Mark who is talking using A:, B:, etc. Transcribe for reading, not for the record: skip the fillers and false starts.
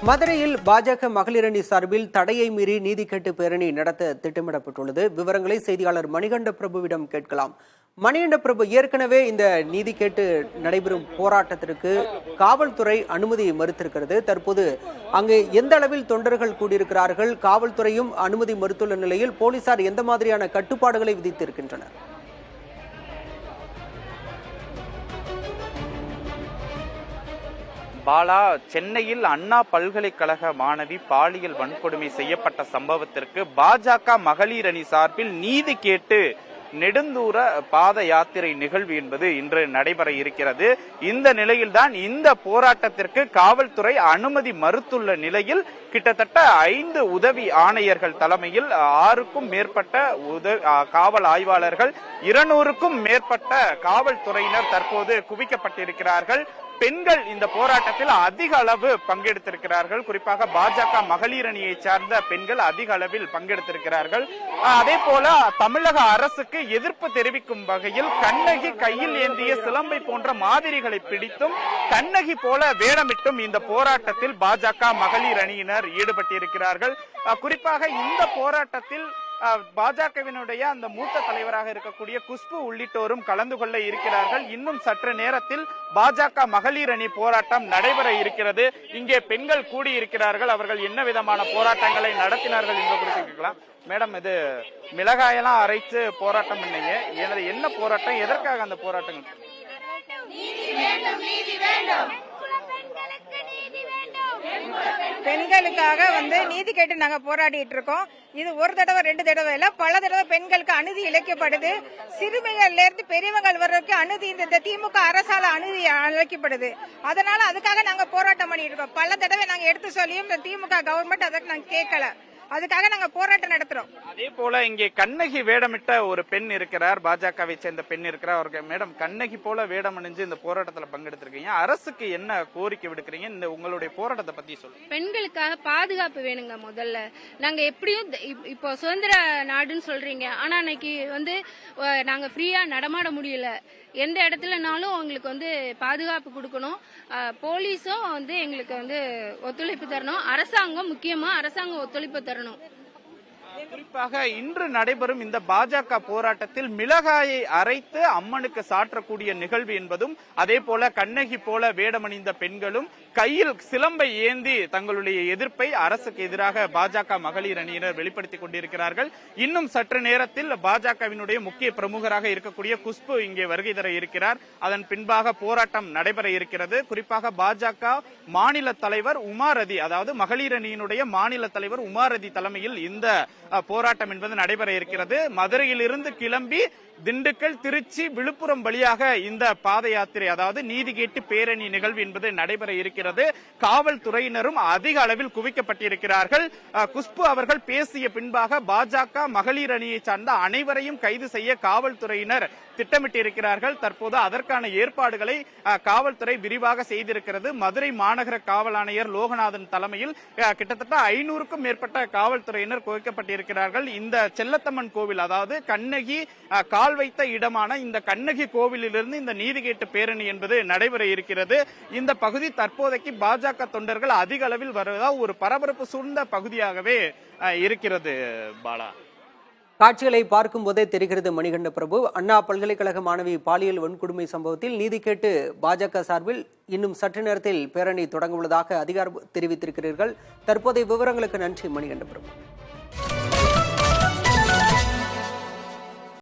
A: மதுரையில் பாஜக மகளிரணி சார்பில் தடையை மீறி நீதி கேட்டு பேரணி நடத்த திட்டமிடப்பட்டுள்ளது. விவரங்களை செய்தியாளர் மணிகண்ட பிரபுவிடம் கேட்கலாம். மணிகண்ட பிரபு, ஏற்கனவே இந்த நீதி கேட்டு நடைபெறும் போராட்டத்திற்கு காவல்துறை அனுமதி மறுத்திருக்கிறது. தற்போது அங்கு எந்த அளவில் தொண்டர்கள் கூடியிருக்கிறார்கள், காவல்துறையும் அனுமதி மறுத்துள்ள நிலையில் போலீசார் எந்த மாதிரியான கட்டுப்பாடுகளை விதித்திருக்கின்றனர்?
B: பாலா, சென்னையில் அண்ணா பல்கலைக்கழக மாணவி பாலியல் வன்கொடுமை செய்யப்பட்ட சம்பவத்திற்கு பாஜக மகளிர் அணி சார்பில் நீதி கேட்டு நெடுந்தூர பாத யாத்திரை நிகழ்வு என்பது இன்று நடைபெற இருக்கிறது. இந்த நிலையில்தான் இந்த போராட்டத்திற்கு காவல்துறை அனுமதி மறுத்துள்ள நிலையில் கிட்டத்தட்ட 5 உதவி ஆணையர்கள் தலைமையில் 6க்கும் மேற்பட்ட காவல் ஆய்வாளர்கள், 200க்கும் மேற்பட்ட காவல்துறையினர் தற்போது குவிக்கப்பட்டிருக்கிறார்கள். பெண்கள் இந்த போராட்டத்தில் அதிக அளவு பங்கெடுத்திருக்கிறார்கள். குறிப்பாக பாஜக மகளிர் அணியை சார்ந்த பெண்கள் அதிக அளவில் பங்கெடுத்திருக்கிறார்கள். அதே போல தமிழக அரசுக்கு எதிர்ப்பு தெரிவிக்கும் வகையில் கண்ணகி கையில் ஏந்திய சிலம்பை போன்ற மாதிரிகளை பிடித்தும் கண்ணகி போல வேடமிட்டும் இந்த போராட்டத்தில் பாஜக மகளிர் அணியினர் ஈடுபட்டிருக்கிறார்கள். குறிப்பாக இந்த போராட்டத்தில் பாஜகவினுடைய அந்த மூத்த தலைவராக இருக்கக்கூடிய குஷ்பு உள்ளிட்டோரும் கலந்து கொள்ள இருக்கிறார்கள். இன்னும் சற்று நேரத்தில் பாஜக மகளிர் அணி போராட்டம் நடைபெற இருக்கிறது. இங்கே பெண்கள் கூடியிருக்கிறார்கள். அவர்கள் என்ன விதமான போராட்டங்களை நடத்தினார்கள் என்று குறிப்பிட்டிருக்கலாம். மேடம், இது மிளகாயெல்லாம் அரைச்சு போராட்டம் பண்ணீங்க. என்ன போராட்டம், எதற்காக அந்த போராட்டங்கள்?
C: பெண்களுக்காக நீதி கேட்டு நாங்க போராடிட்டு இருக்கோம். இது ஒரு தடவை 2 தடவை இல்ல, பல தடவை பெண்களுக்கு அநீதி இழைக்கப்படுது. சிறுமிகள்ல இருந்து பெரியவங்கள் வரைக்கும் அநீதி இந்த திமுக அரசால அநீதி இழைக்கப்படுது. அதனால அதுக்காக நாங்க போராட்டம் பண்ணிட்டு இருக்கோம். பல தடவை நாங்க எடுத்து சொல்லியும் இந்த திமுக கவர்மெண்ட் அதற்கு நாங்க கேட்கல. அதுக்காக நாங்க போராட்டம் நடத்துறோம். அதே
B: போல இங்கே கண்ணகி வேடமிட்ட ஒரு பெண் இருக்கிறார், பாஜகவை சேர்ந்த பெண் இருக்கிறார். அவருக்கு மேடம், கண்ணகி போல வேடம் அணிஞ்சு இந்த போராட்டத்தில் பங்கெடுத்திருக்கீங்க. அரசுக்கு என்ன கோரிக்கை விடுக்கிறீங்க? இந்த உங்களுடைய போராட்டத்தை பத்தி சொல்லுங்க.
D: பெண்களுக்காக பாதுகாப்பு வேணுங்க. முதல்ல நாங்க எப்படியும் இப்போ சுதந்திர நாடுன்னு சொல்றீங்க, ஆனா அன்னைக்கு நாங்க ஃப்ரீயா நடமாட முடியல. எந்த இடத்துலனாலும் அவங்களுக்கு பாதுகாப்பு கொடுக்கணும். போலீஸும் எங்களுக்கு ஒத்துழைப்பு தரணும். அரசாங்கம் முக்கியமா அரசாங்கம் ஒத்துழைப்பு தரணும்.
B: குறிப்பாக இன்று நடைபெறும் இந்த பாஜக போராட்டத்தில் மிளகாயை அரைத்து அம்மனுக்கு சாற்றக்கூடிய நிகழ்வு என்பதும், அதே போல கண்ணகி போல வேடமணிந்த பெண்களும் கையில் சிலம்பை ஏந்தி தங்களுடைய எதிர்ப்பை அரசுக்கு எதிராக பாஜக மகளிர் அணியினர் வெளிப்படுத்திக் கொண்டிருக்கிறார்கள். இன்னும் சற்று நேரத்தில் பாஜகவினுடைய முக்கிய பிரமுகராக இருக்கக்கூடிய குஷ்பு இங்கே வருகை தர இருக்கிறார். அதன் பின்பாக போராட்டம் நடைபெற இருக்கிறது. குறிப்பாக பாஜக மாநில தலைவர் உமாரதி, அதாவது மகளிர் அணியினுடைய மாநில தலைவர் உமாரதி தலைமையில் இந்த போராட்டம் என்பது நடைபெற இருக்கிறது. மதுரையில் இருந்து கிளம்பி திண்டுக்கல், திருச்சி, விழுப்புரம் வழியாக இந்த பாத யாத்திரை, அதாவது நீதி கேட்டு பேரணி நிகழ்வு என்பது நடைபெற இருக்கிறது. காவல்துறையினரும் அதிக அளவில் குவிக்கப்பட்டிருக்கிறார்கள். குஷ்பு அவர்கள் பேசிய பின்பாக பாஜக மகளிர் அணியை சார்ந்த அனைவரையும் கைது செய்ய காவல்துறையினர் திட்டமிட்டிருக்கிறார்கள். தற்போது அதற்கான ஏற்பாடுகளை காவல்துறை விரிவாக செய்திருக்கிறது. மதுரை மாநகர காவல் ஆணையர் லோகநாதன் தலைமையில் கிட்டத்தட்ட 500க்கும் மேற்பட்ட காவல்துறையினர் குவிக்கப்பட்டிருக்கிறார்கள். இந்த செல்லத்தம்மன் கோவில், அதாவது கண்ணகி கால் வைத்த இடமான இந்த கண்ணகி கோவிலிலிருந்து இந்த நீதி கேட்டு பேரணி என்பது நடைபெற இருக்கிறது. இந்த பகுதி தற்போதைக்கு பாஜக தொண்டர்கள் அதிக அளவில் வருவதால் ஒரு பரபரப்பு சூழ்ந்த பகுதியாகவே இருக்கிறது. பாலா,
A: காட்சிகளை பார்க்கும் போதே தெரிகிறது மணிகண்ட பிரபு, அண்ணா பல்கலைக்கழக மாணவி பாலியல் வன்கொடுமை சம்பவத்தில் நீதி கேட்டு பாஜக சார்பில் இன்னும் சற்று நேரத்தில் பேரணி தொடங்க உள்ளதாக அதிகாரம் தெரிவித்திருக்கிறீர்கள். தற்போதைய விவரங்களுக்கு நன்றி மணிகண்ட பிரபு.